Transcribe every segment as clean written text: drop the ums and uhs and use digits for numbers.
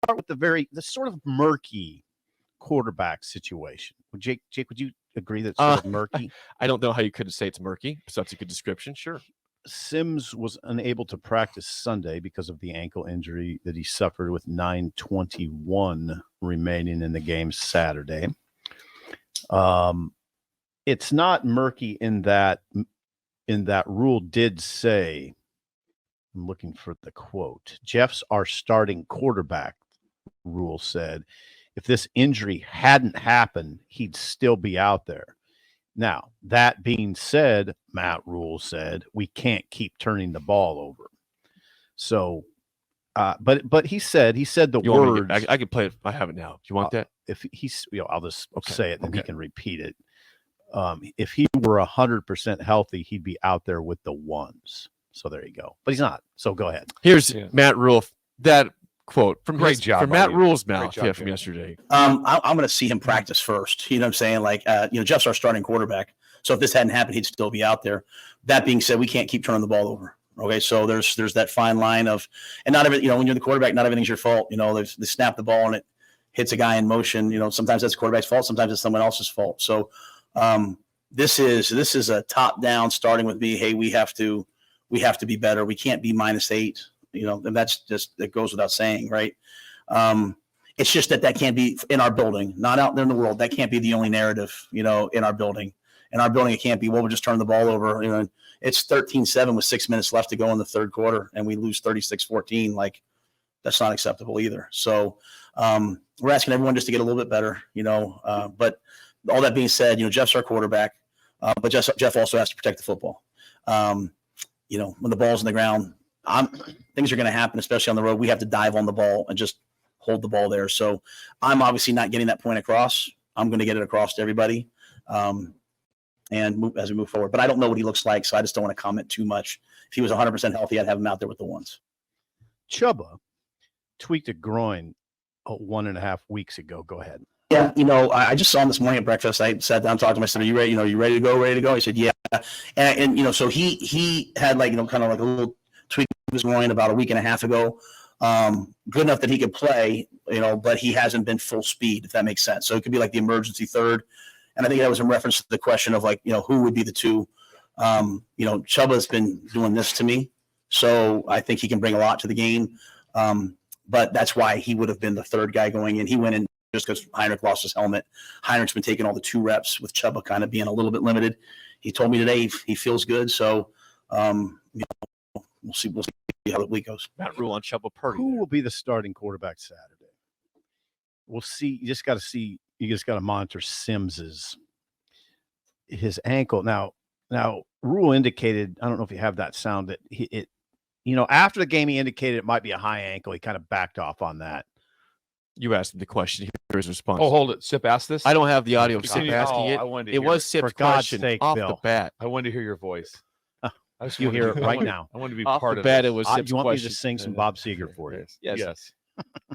start with the sort of murky quarterback situation. Jake, would you agree that it's sort of murky? I don't know how you couldn't say it's murky. So that's a good description. Sure. Sims was unable to practice Sunday because of the ankle injury that he suffered with 9:21 remaining in the game Saturday. It's not murky in that Rhule did say, I'm looking for the quote, Jeff's our starting quarterback, Rhule said. If this injury hadn't happened, he'd still be out there. Now, that being said, Matt Rhule said, we can't keep turning the ball over. So, but he said the words. I can play it. I have it now. Do you want that? If he's, I'll just say it and he can repeat it. If he were 100% healthy, he'd be out there with the ones. So there you go. But he's not. So go ahead. Here's Matt Rhule. That quote from Matt Rhule's mouth from yesterday. I'm going to see him practice first. You know what I'm saying? Like, Jeff's our starting quarterback. So if this hadn't happened, he'd still be out there. That being said, we can't keep turning the ball over. Okay, so there's that fine line of, and not every, when you're the quarterback, not everything's your fault. They snap the ball and it hits a guy in motion. Sometimes that's the quarterback's fault. Sometimes it's someone else's fault. So this is a top down starting with me. Hey, we have to be better. We can't be -8. And that's just, that goes without saying, right? It's just that can't be in our building, not out there in the world. That can't be the only narrative, in our building. In our building, it can't be, we'll just turn the ball over. It's 13-7 with 6 minutes left to go in the third quarter, and we lose 36-14. Like, that's not acceptable either. So we're asking everyone just to get a little bit better, but all that being said, Jeff's our quarterback, but Jeff also has to protect the football. When the ball's in the ground, things are going to happen, especially on the road. We have to dive on the ball and just hold the ball there. So I'm obviously not getting that point across. I'm going to get it across to everybody as we move forward. But I don't know what he looks like, so I just don't want to comment too much. If he was 100% healthy, I'd have him out there with the ones. Chubba tweaked a groin 1.5 weeks ago. Go ahead. Yeah, I just saw him this morning at breakfast. I sat down, talked to him. I said, "Are you ready? You ready to go? Ready to go?" He said, "Yeah." And so he had kind of like a little tweak of his groin about a week and a half ago. Good enough that he could play, but he hasn't been full speed, if that makes sense. So it could be like the emergency third. And I think that was in reference to the question of who would be the two. Chubba's been doing this to me, so I think he can bring a lot to the game. But that's why he would have been the third guy going in. He went in just because Heinrich lost his helmet. Heinrich's been taking all the 2 reps with Chubba kind of being a little bit limited. He told me today he feels good. So, we'll see how the week goes. Matt Rhule on Chubba Purdy. Who will be the starting quarterback Saturday? We'll see. You just got to monitor Sims's his ankle. Now Rhule indicated, I don't know if you have that sound, that after the game he indicated it might be a high ankle. He kind of backed off on that. You asked him the question. Here's his response. Oh, hold it. Sip asked this? I don't have the audio of Sip asking it. It was Sip's question off the bat. I wanted to hear your voice. You hear it right now. I want to be off part the of bat. it. It was Sip's you want question. me to sing some Bob Seger for you? Yes.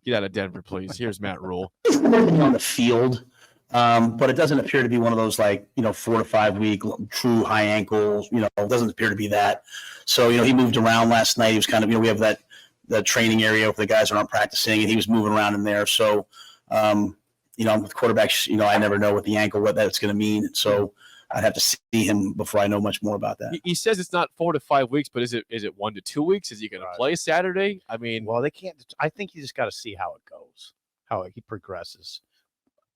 Get out of Denver, please. Here's Matt Rhule. On the field, but it doesn't appear to be one of those 4 to 5 week true high ankles. It doesn't appear to be that. So he moved around last night. He was kind of we have that training area for the guys that aren't practicing, and he was moving around in there. So with quarterbacks, I never know with the ankle what that's going to mean. So I'd have to see him before I know much more about that. He says it's not 4 to 5 weeks, but is it 1 to 2 weeks? Is he going to play Saturday? I mean, well, they can't. I think you just got to see how it goes, how he progresses.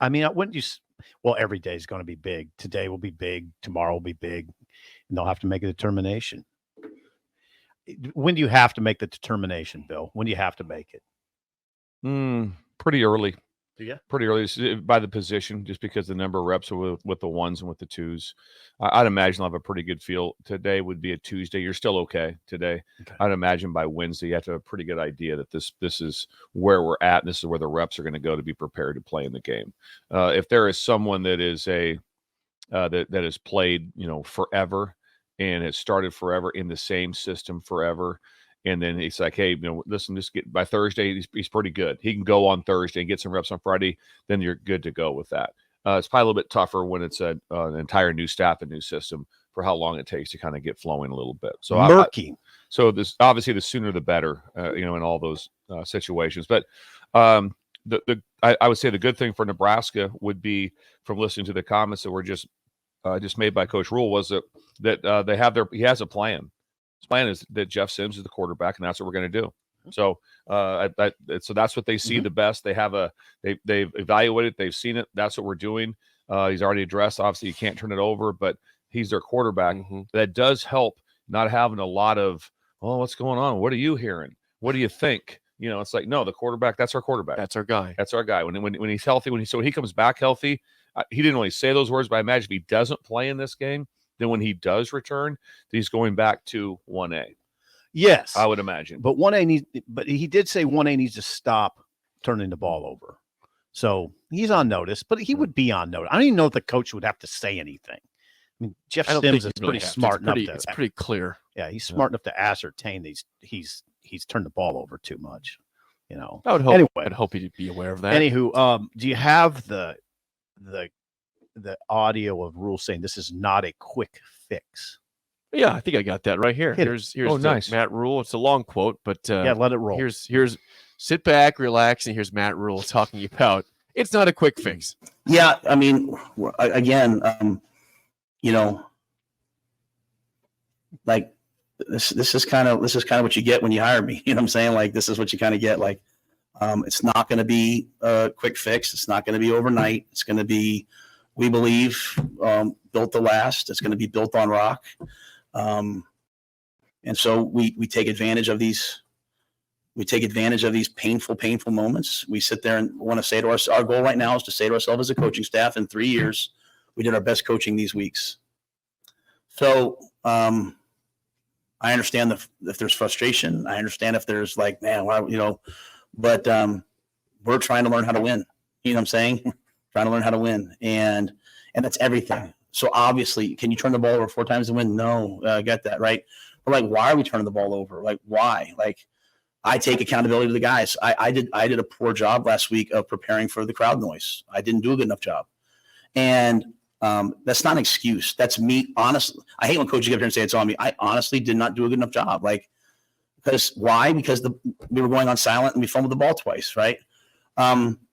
I mean, every day is going to be big. Today will be big. Tomorrow will be big, and they'll have to make a determination. When do you have to make the determination, Bill? When do you have to make it? Pretty early. Yeah, pretty early by the position, just because the number of reps are with the ones and with the twos. I'd imagine I'll have a pretty good feel. Today would be a Tuesday. You're still okay today. Okay. I'd imagine by Wednesday you have to have a pretty good idea that this is where we're at, and this is where the reps are going to go to be prepared to play in the game. If there is someone that is that has played forever and has started forever in the same system forever, and then it's like, hey, listen, just get by Thursday, he's pretty good. He can go on Thursday and get some reps on Friday. Then you're good to go with that. It's probably a little bit tougher when it's an entire new staff and new system for how long it takes to kind of get flowing a little bit. So murky. So this obviously the sooner the better, in all those situations. But I would say the good thing for Nebraska would be, from listening to the comments that were just made by Coach Rhule, was that he has a plan. His plan is that Jeff Sims is the quarterback, and that's what we're going to do. So so that's what they see the best. They've evaluated, they've seen it. That's what we're doing. He's already addressed. Obviously, you can't turn it over, but he's their quarterback. That does help, not having a lot of, oh, what's going on? What are you hearing? What do you think? It's like, no, the quarterback, that's our quarterback. That's our guy. That's our guy. When he's healthy, when he comes back healthy, he didn't really say those words, but I imagine if he doesn't play in this game, then when he does return, he's going back to 1A. Yes, I would imagine. But but he did say 1A needs to stop turning the ball over. So he's on notice, but he would be on notice. I don't even know if the coach would have to say anything. I mean, Jeff Sims is pretty smart enough. It's pretty clear. Yeah, he's smart enough to ascertain that he's turned the ball over too much. I would hope. Anyway, I'd hope he'd be aware of that. Anywho, do you have the audio of Rhule saying this is not a quick fix? Yeah, I think I got that right here. Here's nice. Matt Rhule. It's a long quote, but let it roll. Here's sit back, relax, and here's Matt Rhule talking about it's not a quick fix. Yeah, I mean, again, like this is kind of what you get when you hire me. You know what I'm saying? Like, this is what you kind of get. Like, it's not going to be a quick fix. It's not going to be overnight. It's going to be, we believe, built to last. It's going to be built on rock. And so we take advantage of these. We take advantage of these painful moments. We sit there and want to say to our goal right now is to say to ourselves as a coaching staff, in 3 years, we did our best coaching these weeks. So I understand if there's frustration. I understand if there's like, man, why, but we're trying to learn how to win. You know what I'm saying? Trying to learn how to win. And that's everything. So obviously, can you turn the ball over 4 times to win? No, I get that, right? But like, why are we turning the ball over? Like, why? Like, I take accountability to the guys. I did a poor job last week of preparing for the crowd noise. I didn't do a good enough job. And that's not an excuse. That's me. Honestly, I hate when coaches get up here and say it's on me. I honestly did not do a good enough job. Like, because why? Because we were going on silent and we fumbled the ball twice, right? But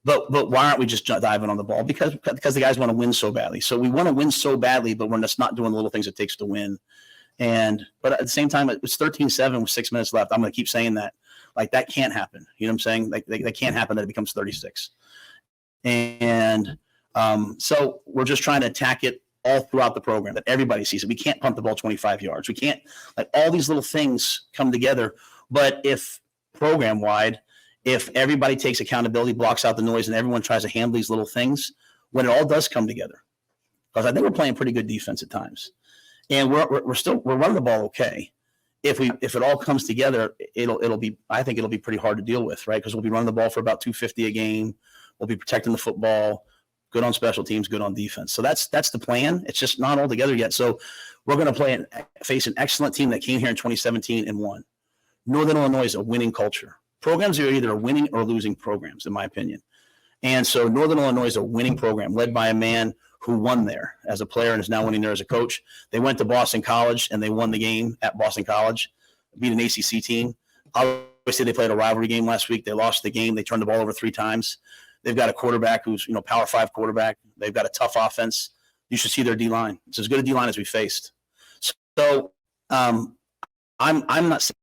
why aren't we just diving on the ball? Because the guys want to win so badly. So we want to win so badly, but we're just not doing the little things it takes to win. But at the same time, it's 13-7 with 6 minutes left. I'm going to keep saying that. Like, that can't happen. You know what I'm saying? Like, that can't happen that it becomes 36. And so we're just trying to attack it all throughout the program, that everybody sees it. We can't punt the ball 25 yards. We can't, like, all these little things come together. But if program-wide, if everybody takes accountability, blocks out the noise, and everyone tries to handle these little things, when it all does come together, because I think we're playing pretty good defense at times, and we're running the ball okay. If it all comes together, I think it'll be pretty hard to deal with, right? Because we'll be running the ball for about 250 a game. We'll be protecting the football, good on special teams, good on defense. So that's the plan. It's just not all together yet. So we're going to face an excellent team that came here in 2017 and won. Northern Illinois is a winning culture. Programs are either winning or losing programs, in my opinion. And so Northern Illinois is a winning program led by a man who won there as a player and is now winning there as a coach. They went to Boston College and they won the game at Boston College, beat an ACC team. Obviously, they played a rivalry game last week. They lost the game. They turned the ball over 3 times. They've got a quarterback who's, Power 5 quarterback. They've got a tough offense. You should see their D-line. It's as good a D-line as we faced. So I'm not saying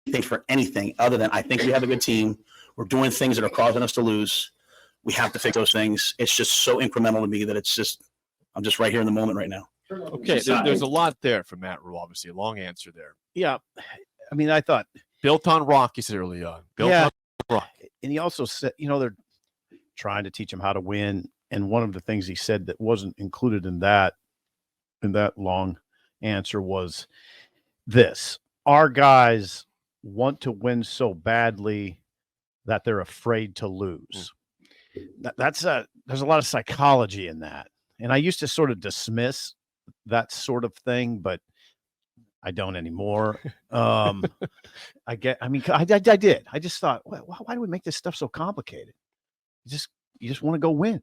anything for anything other than I think we have a good team. We're doing things that are causing us to lose. We have to fix those things. It's just so incremental to me that I'm just right here in the moment right now. Okay, there's a lot there from Matt Rhule, obviously. A long answer there. Yeah. I mean, I thought. Built on rock, he said early on. Built on rock. And he also said, they're trying to teach him how to win. And one of the things he said that wasn't included in that long answer was this: our guys want to win so badly that they're afraid to lose. There's a lot of psychology in that. And I used to sort of dismiss that sort of thing, but I don't anymore. I did. I just thought, why do we make this stuff so complicated? You just want to go win.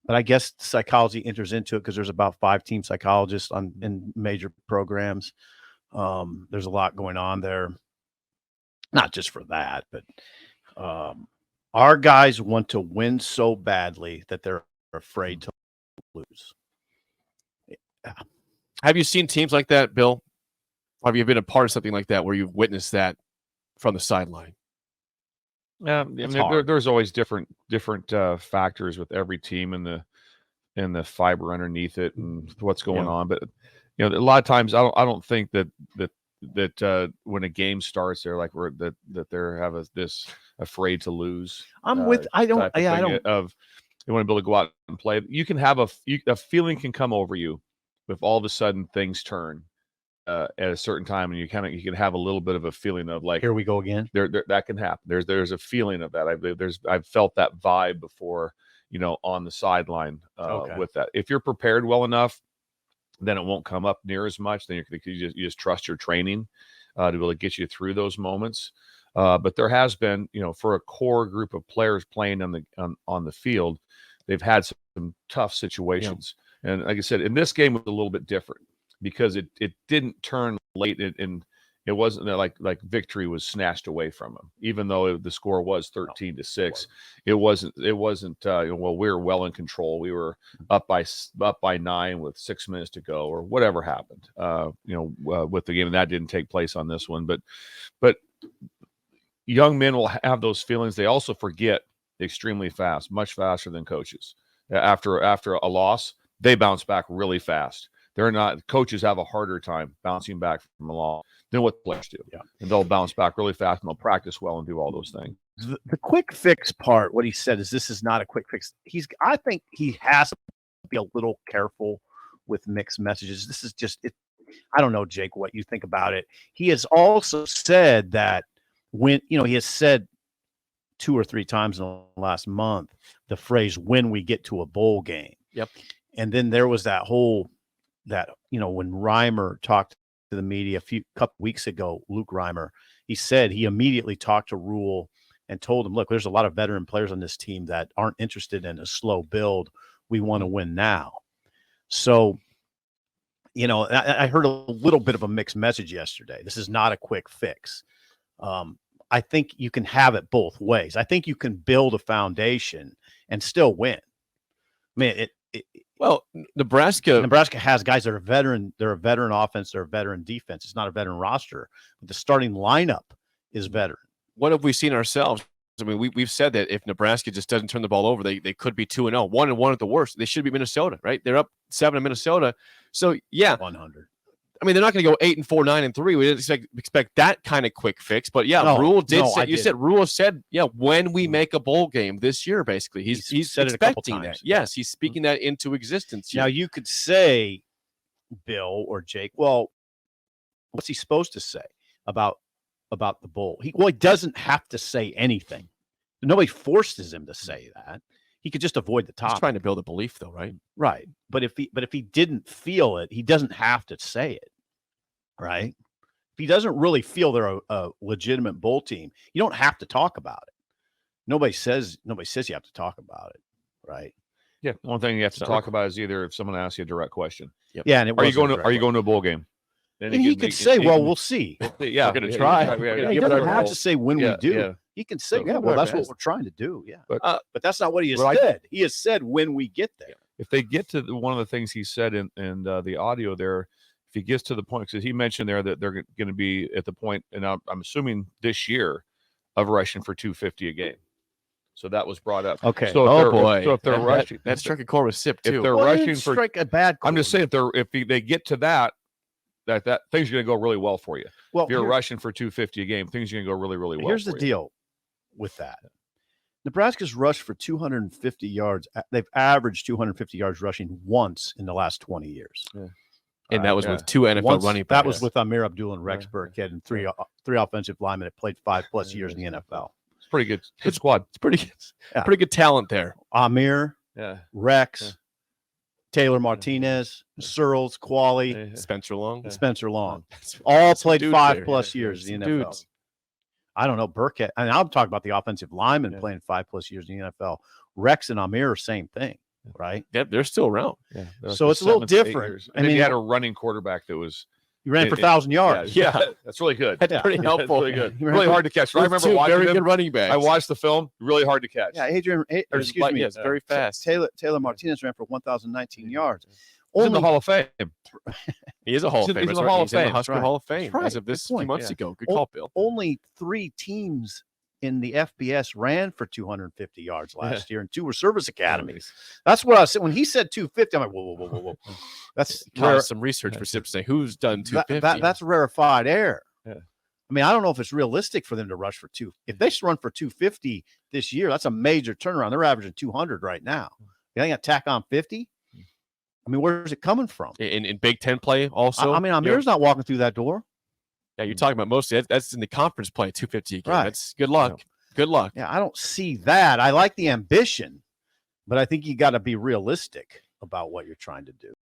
But I guess psychology enters into it because there's about 5 team psychologists in major programs. There's a lot going on there. Not just for that, but our guys want to win so badly that they're afraid to lose. Have you seen teams like that, Bill? Have you been a part of something like that where you've witnessed that from the sideline? Yeah, I mean, there's always different factors with every team and the fiber underneath it and what's going on. But a lot of times I don't think that when a game starts, they're like that they're this afraid to lose. I'm with I don't they want to be able to go out and play. You can have a feeling can come over you if all of a sudden things turn at a certain time, and you can have a little bit of a feeling of like, here we go again. There that can happen. There's a feeling of that. I've felt that vibe before, on the sideline with that. If you're prepared well enough, then it won't come up near as much. Then you just trust your training to be able to get you through those moments. But there has been, for a core group of players playing on the field, they've had some tough situations. And like I said, in this game it was a little bit different because it didn't turn late, and it wasn't like victory was snatched away from them, even though the score was 13-6. It wasn't. Well, we were well in control. We were up by 9 with 6 minutes to go, or whatever happened. With the game, and that didn't take place on this one. But young men will have those feelings. They also forget extremely fast, much faster than coaches. After a loss, they bounce back really fast. Coaches have a harder time bouncing back from a loss than what players do. Yeah. And they'll bounce back really fast, and they'll practice well and do all those things. The quick fix part, what he said is this is not a quick fix. I think he has to be a little careful with mixed messages. This is just it. I don't know, Jake, what you think about it. He has also said that when, he has said 2 or 3 times in the last month the phrase "when we get to a bowl game." Yep. And then there was that when Reimer talked to the media a couple weeks ago, Luke Reimer, he said he immediately talked to Rhule and told him, look, there's a lot of veteran players on this team that aren't interested in a slow build. We want to win now. So, I heard a little bit of a mixed message yesterday. This is not a quick fix. I think you can have it both ways. I think you can build a foundation and still win. I mean, Nebraska has guys that are veteran. They're a veteran offense. They're a veteran defense. It's not a veteran roster. But the starting lineup is veteran. What have we seen ourselves? I mean, we've said that if Nebraska just doesn't turn the ball over, they could be 2-0, 1-1 at the worst. They should be Minnesota, right? They're up 7 in Minnesota. So 100. I mean, they're not going to go 8-4, 9-3. We didn't expect that kind of quick fix. But Rhule did say. You said Rhule said, when we make a bowl game this year, basically, he's said expecting it a couple times. that. Yes, he's speaking that into existence. Now you could say, Bill or Jake, well, what's he supposed to say about the bowl? He doesn't have to say anything. Nobody forces him to say that. He could just avoid the topic. He's trying to build a belief, though, right? Right. But if he didn't feel it, he doesn't have to say it. Right. If he doesn't really feel they're a legitimate bowl team, you don't have to talk about it. Nobody says you have to talk about it. Right. Yeah. One thing you have to talk about is either if someone asks you a direct question. Yep. Yeah. And are you going to a bowl game? And he could say, we'll see. Yeah. We're going to try. He doesn't have to say when we do. Yeah. He can say, that's what we're trying to do. Yeah. But that's not what he has said. He has said when we get there. If they get to one of the things he said in the audio there, if he gets to the point, because he mentioned there that they're going to be at the point, and I'm assuming this year, of rushing for 250 a game. So that was brought up. Okay. So boy. So if they're rushing, that struck a chord with Sip too. If they're rushing for strike a bad chord. I'm just saying if they get to that things are going to go really well for you. Well, if you're rushing for 250 a game, things are going to go really, really well. Here's the deal with that. Nebraska's rushed for 250 yards. They've averaged 250 yards rushing once in the last 20 years. Yeah. And that was with 2 NFL running backs. That was with Amir Abdul and Rex Burkhead and three offensive linemen that played 5+ years in the NFL. It's pretty good. Good squad. It's pretty good talent there. Amir, Rex, Taylor Martinez, Searles, Qualley, Spencer Long. All played 5+ years in the NFL. Dudes. I don't know, Burkhead. And I'm talking about the offensive linemen playing 5+ years in the NFL. Rex and Amir, same thing. Right? Yeah, they're still around. So it's a little different. And then you had a running quarterback that was, He ran for 1,000 yards. Yeah. That's really good. That's pretty That's helpful. really good. He ran Really for- hard to catch. I remember Two watching very him. good running backs. I watched the film. Really hard to catch. Yeah, Adrian, or There's excuse me, it's very fast. Taylor Martinez ran for 1,019 yards. He's in the Only Hall of Fame. He is a Hall of He's Fame. in That's the right. Hall of He's in the Fame. Husker That's right. Hall of Fame That's right. as of this Good few point. months Yeah. ago. Good Oh, call, Bill. only 3 teams in the FBS ran for 250 yards last year, and 2 were service academies. That's what I said when he said 250. I'm like, whoa. That's rare, Caused some research for Sip to say who's done 250. that's rarefied air. Yeah. I mean, I don't know if it's realistic for them to rush for 2. If they run for 250 this year, that's a major turnaround. They're averaging 200 right now. You think I tack on 50? I mean, where's it coming from? in Big Ten play also. I mean, Amir's not walking through that door. Yeah, you're talking about mostly that's in the conference play, 250 a game. Right. That's good luck. Good luck. Yeah, I don't see that. I like the ambition, but I think you got to be realistic about what you're trying to do.